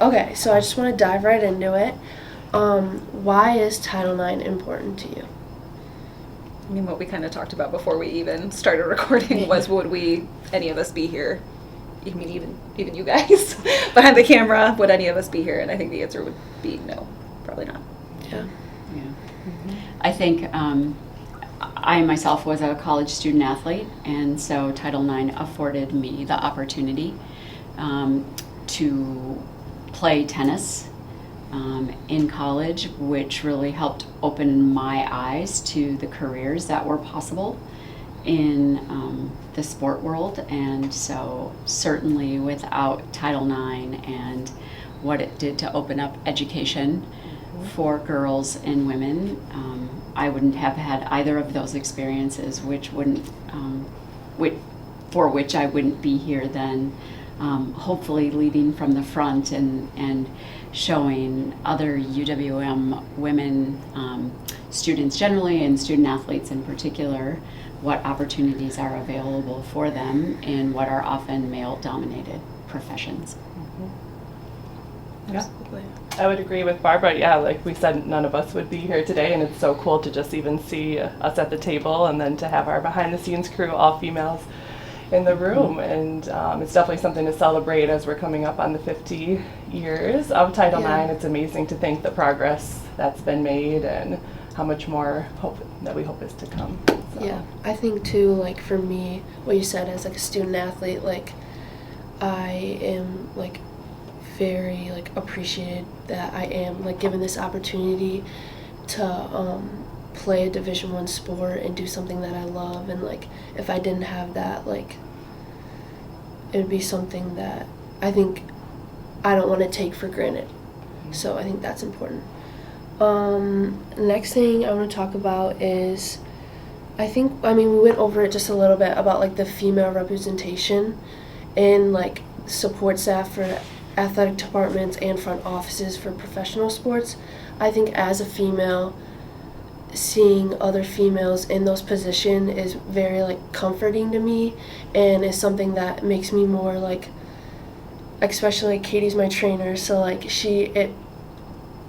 Okay, so I just want to dive right into it. Why is Title IX important to you? I mean, what we kind of talked about before we even started recording was, would any of us be here? I mean, even you guys behind the camera, would any of us be here? And I think the answer would be no, probably not. Yeah. Mm-hmm. I think I myself was a college student athlete, and so Title IX afforded me the opportunity to play tennis in college, which really helped open my eyes to the careers that were possible in the sport world. And so certainly without Title IX and what it did to open up education for girls and women, I wouldn't have had either of those experiences, for which I wouldn't be here then. Hopefully leading from the front and showing other UWM women students generally and student athletes in particular what opportunities are available for them in what are often male-dominated professions. Yeah, I would agree with Barbara. Yeah, like we said, none of us would be here today, and it's so cool to just even see us at the table and then to have our behind-the-scenes crew, all females, in the room. And it's definitely something to celebrate as we're coming up on the 50 years of Title IX. It's amazing to think the progress that's been made and how much more we hope is to come. So. Yeah, I think too, like for me, what you said as like a student athlete, like I am like very like appreciated that I am like given this opportunity to play a Division I sport and do something that I love. And like if I didn't have that, like it would be something that I think I don't want to take for granted. So I think that's important. Next thing I want to talk about is we went over it just a little bit about like the female representation in like support staff for athletic departments and front offices for professional sports. I think as a female, seeing other females in those positions is very like comforting to me, and is something that makes me more like, especially like Katie's my trainer, so like it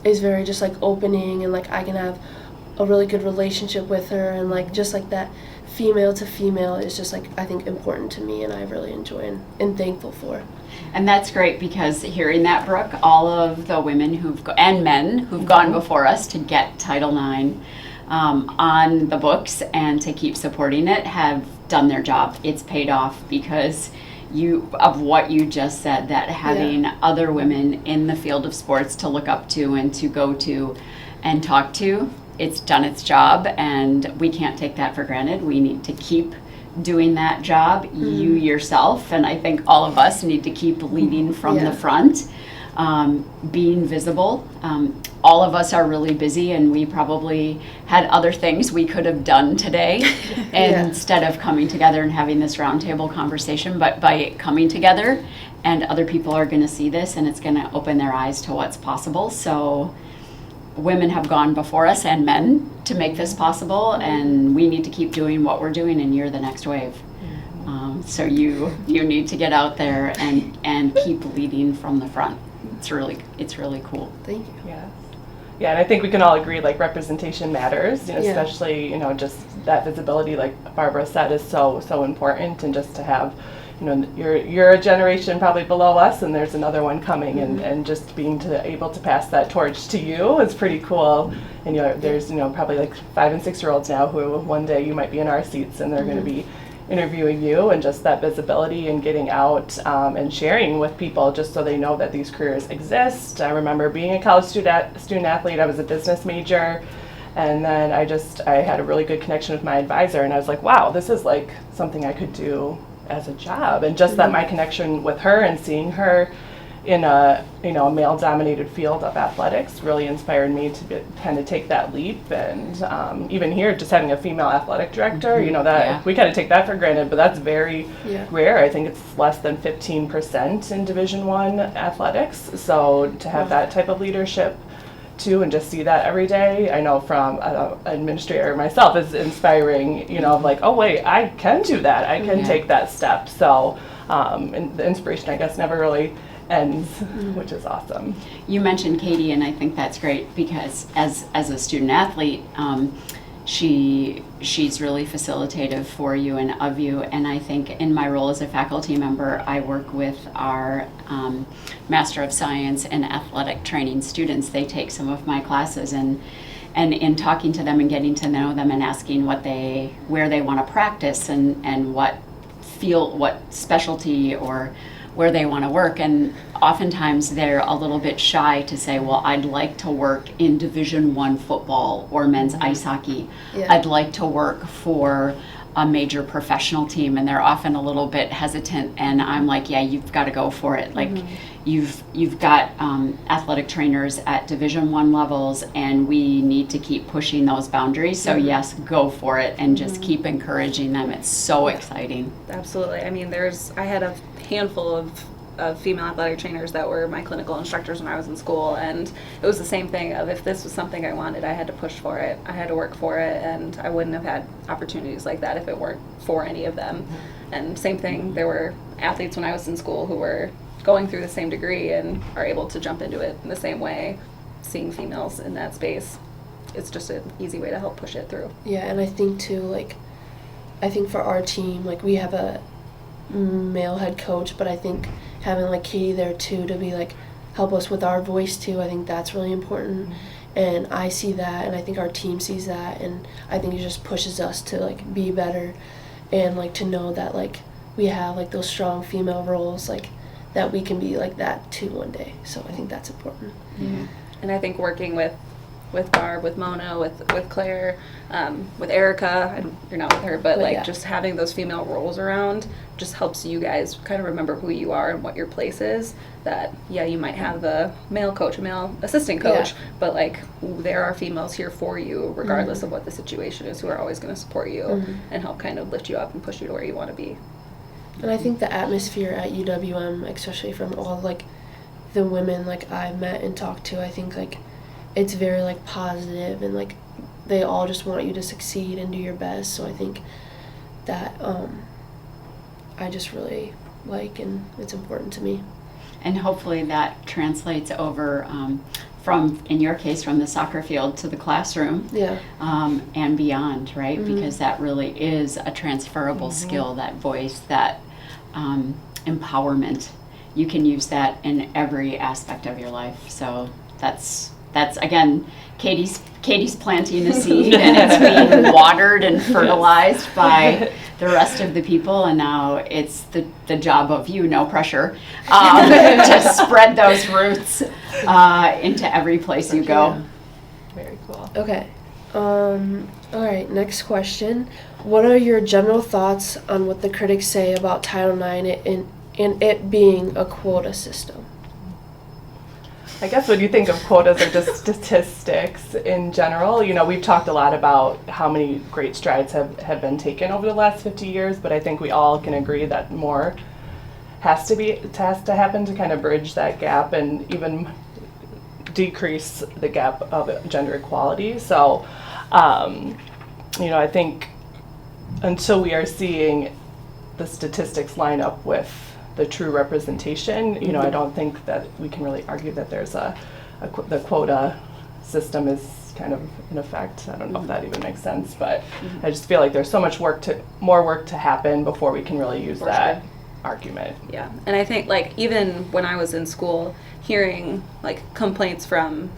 is very just like opening, and like I can have a really good relationship with her, and like just like that female to female is just like I think important to me, and I really enjoy and thankful for. And that's great, because hearing that, Brooke, all of the women and men who've gone before us to get Title IX on the books and to keep supporting it have done their job. It's paid off because of what you just said, that having other women in the field of sports to look up to and to go to and talk to, it's done its job, and we can't take that for granted. We need to keep doing that job. You yourself, and I think all of us, need to keep leading from the front, being visible. All of us are really busy, and we probably had other things we could have done today instead of coming together and having this roundtable conversation. But by coming together, and other people are going to see this, and it's going to open their eyes to what's possible. So women have gone before us, and men, to make this possible, and we need to keep doing what we're doing, and you're the next wave. So you need to get out there and keep leading from the front. It's really cool. Thank you. Yeah, and I think we can all agree, like, representation matters, especially, just that visibility, like Barbara said, is so important. And just to have, you're a generation probably below us, and there's another one coming, and just being able to pass that torch to you is pretty cool. And there's probably like 5 and 6 year olds now who one day you might be in our seats, and they're going to be interviewing you, and just that visibility and getting out and sharing with people, just so they know that these careers exist. I remember being a college student athlete. I was a business major, and then I had a really good connection with my advisor, and I was like, wow, this is like something I could do as a job. And just that my connection with her and seeing her in a a male-dominated field of athletics really inspired me to kind of take that leap. And even here, just having a female athletic director, that we kind of take that for granted, but that's very rare. I think it's less than 15% in Division I athletics. So to have that type of leadership too, and just see that every day, I know from an administrator myself is inspiring, of like, oh wait, I can do that. I can take that step. So and the inspiration, I guess, never really ends, which is awesome. You mentioned Katie, and I think that's great because as a student athlete, she's really facilitative for you and of you. And I think in my role as a faculty member, I work with our Master of Science and Athletic Training students. They take some of my classes, and in talking to them and getting to know them and asking where they want to practice and what specialty or where they want to work, and oftentimes they're a little bit shy to say, well, I'd like to work in Division I football or men's ice hockey. I'd like to work for a major professional team, and they're often a little bit hesitant, and I'm like, yeah, you've got to go for it. Like you've got athletic trainers at Division I levels, and we need to keep pushing those boundaries. So yes, go for it, and just keep encouraging them. It's so exciting. Absolutely. I mean, I had a handful of female athletic trainers that were my clinical instructors when I was in school, and it was the same thing of if this was something I wanted, I had to push for it, I had to work for it, and I wouldn't have had opportunities like that if it weren't for any of them. And same thing, there were athletes when I was in school who were going through the same degree and are able to jump into it in the same way. Seeing females in that space, it's just an easy way to help push it through. Yeah, and I think too, I think for our team, we have a male head coach, but I think having Katie there too to be help us with our voice too, I think that's really important. And I see that, and I think our team sees that, and I think it just pushes us to be better, and to know that we have those strong female roles, that we can be that too one day. So I think that's important. And I think working with Barb, with Mona, with Claire, with Erica, you're not with her, but just having those female roles around just helps you guys kind of remember who you are and what your place is. That, you might have a male coach, a male assistant coach, but there are females here for you regardless of what the situation is, who are always going to support you and help kind of lift you up and push you to where you want to be. And I think the atmosphere at UWM, especially from all the women I've met and talked to, I think it's very positive, and they all just want you to succeed and do your best. So I think that I just really and it's important to me. And hopefully that translates over from, in your case, from the soccer field to the classroom and beyond, right? Because that really is a transferable skill, that voice, that empowerment. You can use that in every aspect of your life. So that's again, Katie's planting a seed, and it's being watered and fertilized by the rest of the people, and now it's the job of you, no pressure, to spread those roots into every place you go. Very cool. Okay. All right, next question. What are your general thoughts on what the critics say about Title IX and it being a quota system? I guess when you think of quotas or just statistics in general, we've talked a lot about how many great strides have been taken over the last 50 years, but I think we all can agree that more has to happen to kind of bridge that gap and even decrease the gap of gender equality. So, I think until we are seeing the statistics line up with the true representation, I don't think that we can really argue that there's the quota system is kind of in effect. I don't know if that even makes sense, but I just feel like there's so much more work to happen before we can really use that argument. Yeah, and I think even when I was in school, hearing complaints from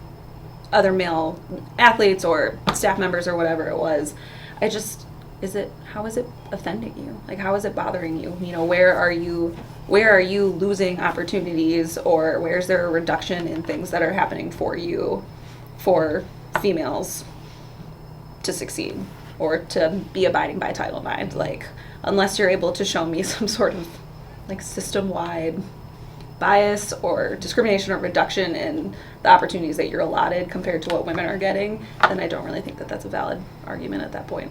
other male athletes or staff members or whatever it was, how is it offending you? How is it bothering you? Where are you losing opportunities, or where's there a reduction in things that are happening for you, for females to succeed or to be abiding by Title IX? Unless you're able to show me some sort of system-wide bias or discrimination or reduction in the opportunities that you're allotted compared to what women are getting, then I don't really think that that's a valid argument at that point.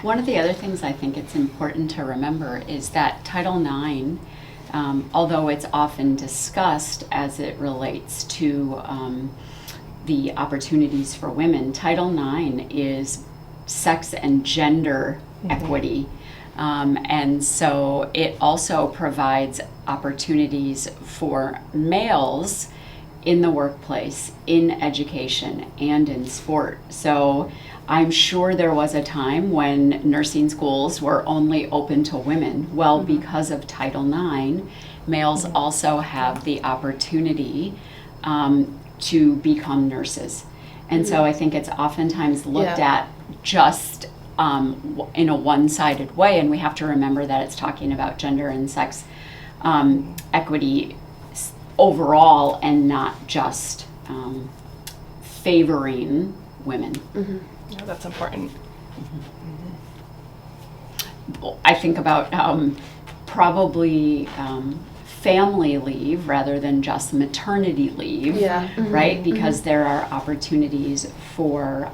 One of the other things I think it's important to remember is that Title IX, although it's often discussed as it relates to the opportunities for women, Title IX is sex and gender equity. And so it also provides opportunities for males in the workplace, in education, and in sport. So I'm sure there was a time when nursing schools were only open to women. Well, because of Title IX, males also have the opportunity to become nurses. And so I think it's oftentimes looked at just in a one-sided way, and we have to remember that it's talking about gender and sex equity overall and not just favoring women. Yeah, that's important. I think about probably family leave rather than just maternity leave, right? Because there are opportunities for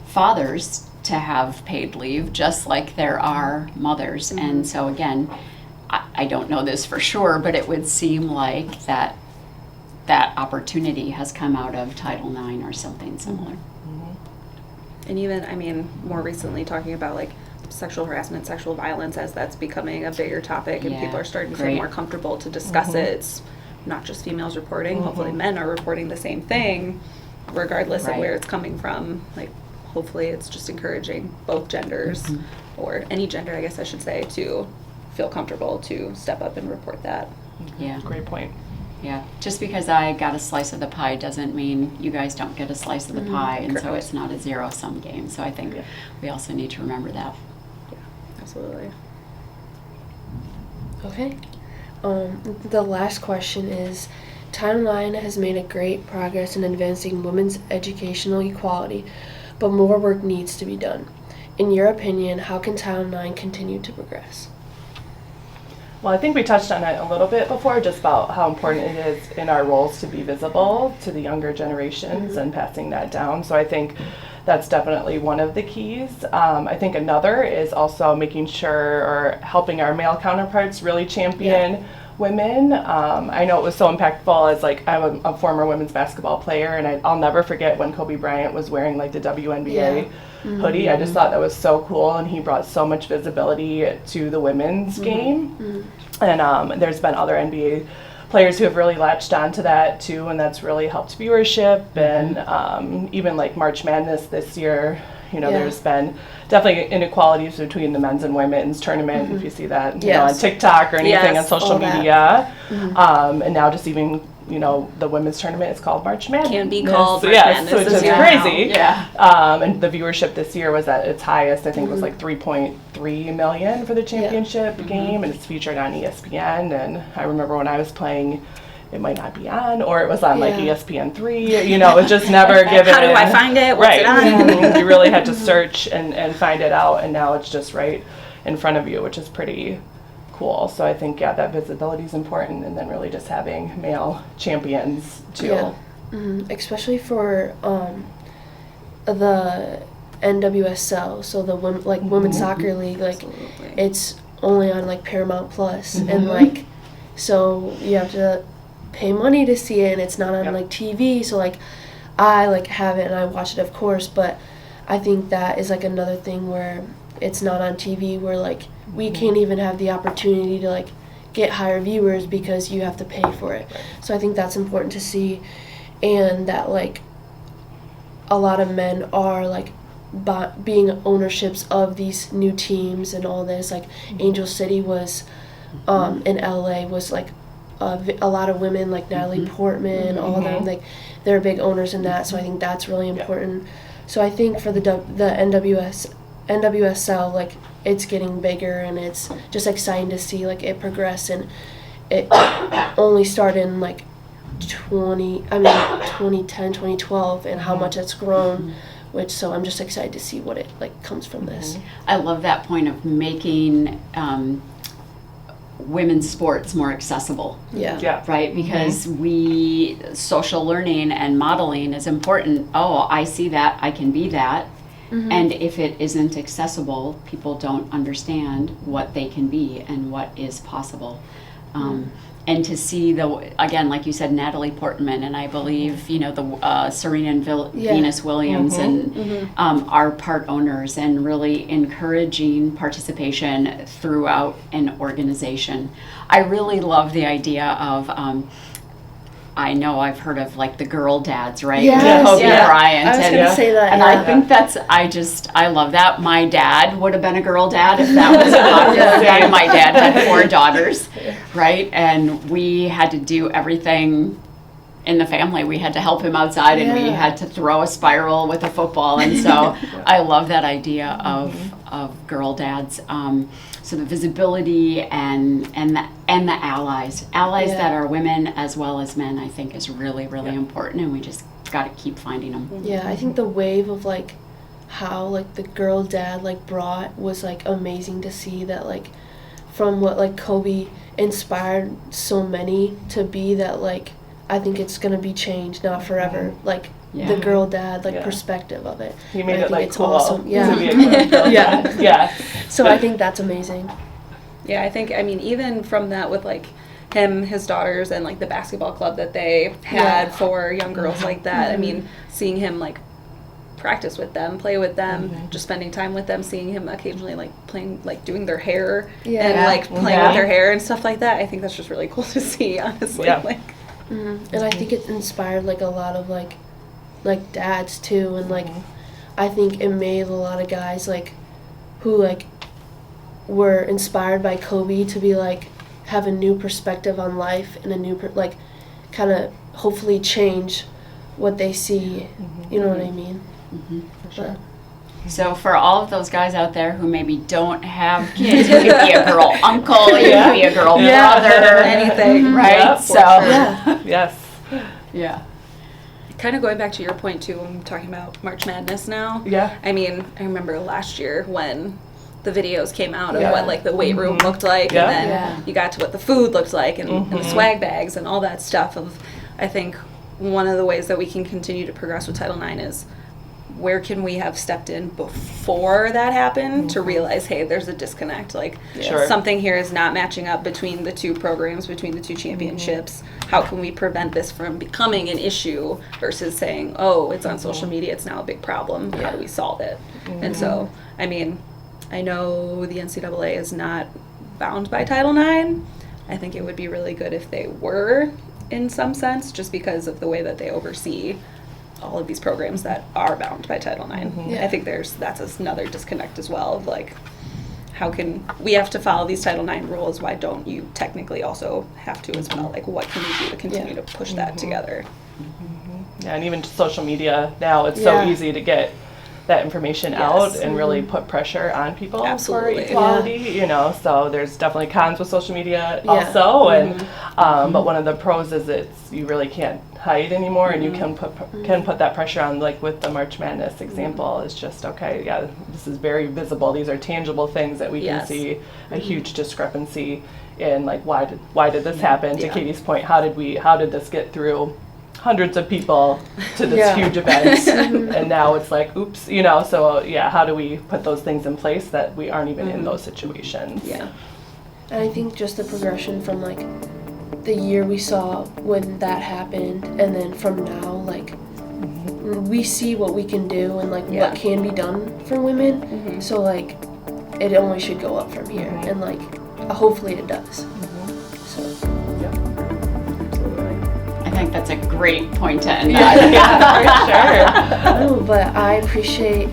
fathers to have paid leave, just like there are mothers. And so again, I don't know this for sure, but it would seem like that opportunity has come out of Title IX or something similar. And even, I mean, more recently talking about like sexual harassment, sexual violence, as that's becoming a bigger topic and people are starting to feel more comfortable to discuss it. It's not just females reporting, hopefully men are reporting the same thing, regardless of where it's coming from. Like, hopefully it's just encouraging both genders, or any gender, I guess I should say, to feel comfortable to step up and report that. Yeah. Great point. Yeah, just because I got a slice of the pie doesn't mean you guys don't get a slice of the pie, and so it's not a zero-sum game. So I think we also need to remember that. Yeah, absolutely. Okay. The last question is, Title IX has made a great progress in advancing women's educational equality, but more work needs to be done. In your opinion, how can Title IX continue to progress? Well, I think we touched on it a little bit before, just about how important it is in our roles to be visible to the younger generations and passing that down. So I think that's definitely one of the keys. I think another is also making sure or helping our male counterparts really champion women. I know it was so impactful as like I'm a former women's basketball player, and I'll never forget when Kobe Bryant was wearing like the WNBA hoodie. I just thought that was so cool, and he brought so much visibility to the women's game. And there's been other NBA players who have really latched onto that too, and that's really helped viewership. And even like March Madness this year, you know, there's been definitely inequalities between the men's and women's tournament, if you see that you know, on TikTok or anything on social media. And now just even, you know, the women's tournament is called March Madness. Can be called March Madness, which is crazy. And the viewership this year was at its highest. I think it was like 3.3 million for the championship game, and it's featured on ESPN. And I remember when I was playing, it might not be on, or it was on like ESPN3. You know, it was just never given. How do I find it? What's it on? You really had to search and find it out, and now it's just right in front of you, which is pretty cool. So I think that visibility is important, and then really just having male champions too. Especially for the NWSL, so the women's soccer league, like it's only on like Paramount Plus, and like so you have to pay money to see it, and it's not on like TV. So like I like have it and I watch it, of course, but I think that is like another thing where it's not on TV, where like we can't even have the opportunity to like get higher viewers because you have to pay for it. So I think that's important to see, and that like a lot of men are like being ownerships of these new teams and all this. Like Angel City was in LA was like a lot of women, like Natalie Portman, all of them, like they're big owners in that. So I think that's really important. So I think for the NWSL, like it's getting bigger, and it's just exciting to see like it progress, and it only started in like 2010, 2012, and how much it's grown. Which, so I'm just excited to see what it like comes from this. I love that point of making women's sports more accessible. Yeah. Right, because social learning and modeling is important. Oh, I see that, I can be that. And if it isn't accessible, people don't understand what they can be and what is possible. And to see again, like you said, Natalie Portman, and I believe, the Serena and Venus Williams and are part owners, and really encouraging participation throughout an organization. I really love the idea of, I know I've heard of like the girl dads, right? Yes, Kobe Bryant. I was going to say that. And I think I love that. My dad would have been a girl dad if that was a popular thing. My dad had 4 daughters, right? And we had to do everything in the family. We had to help him outside, and we had to throw a spiral with a football. And so I love that idea of girl dads. So the visibility and the allies that are women as well as men, I think is really, really important, and we just got to keep finding them. Yeah, I think the wave of like how like the girl dad like brought was like amazing to see, that like from what like Kobe inspired so many to be, that like I think it's gonna be changed now forever. Like the girl dad perspective of it. He made I it think like it's cool awesome. to be a girl dad. Yeah. So I think that's amazing. Yeah, I think, even from that with like him, his daughters, and like the basketball club that they had for young girls like that. Seeing him like practice with them, play with them, just spending time with them, seeing him occasionally like playing, like doing their hair and like playing with their hair and stuff like that. I think that's just really cool to see, honestly. Like, and I think it inspired like a lot of like dads too, and like I think it made a lot of guys like who like were inspired by Kobe to be like have a new perspective on life and a new like kind of hopefully change what they see. You know what I mean? For sure. So for all of those guys out there who maybe don't have kids, you could be a girl uncle, you could be a girl brother, anything, right? Yeah, so yes. Yeah. Kind of going back to your point too, when we're talking about March Madness now. Yeah. I remember last year when the videos came out of what like the weight room looked like, and then you got to what the food looked like, and the swag bags and all that stuff. I think one of the ways that we can continue to progress with Title IX is, where can we have stepped in before that happened to realize, hey, there's a disconnect. Like something here is not matching up between the two programs, between the two championships. How can we prevent this from becoming an issue versus saying, oh, it's on social media, it's now a big problem. How do we solve it? And so, I know the NCAA is not bound by Title IX. I think it would be really good if they were, in some sense, just because of the way that they oversee all of these programs that are bound by Title IX. I think that's another disconnect as well, of like, how can we have to follow these Title IX rules? Why don't you technically also have to as well? Like, what can we do to continue to push that together? Yeah, and even social media now, it's so easy to get that information out and really put pressure on people for equality, so there's definitely cons with social media also, and but one of the pros is you really can't hide anymore, and you can put that pressure on, like with the March Madness example. It's just this is very visible, these are tangible things that we can see a huge discrepancy in, like why did this happen, to Katie's point, how did this get through hundreds of people to this huge event, and now it's like, oops, so how do we put those things in place that we aren't even in those situations? And I think just the progression from like the year we saw when that happened, and then from now, like we see what we can do and like what can be done for women, so like it only should go up from here, and like hopefully it does. I think that's a great point to end on. For sure. But I appreciate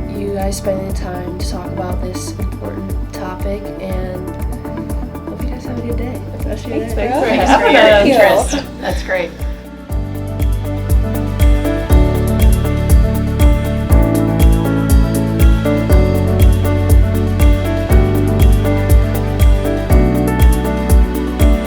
you guys spending the time to talk about this important topic, and hope you guys have a good day. Thanks for having us. That's great.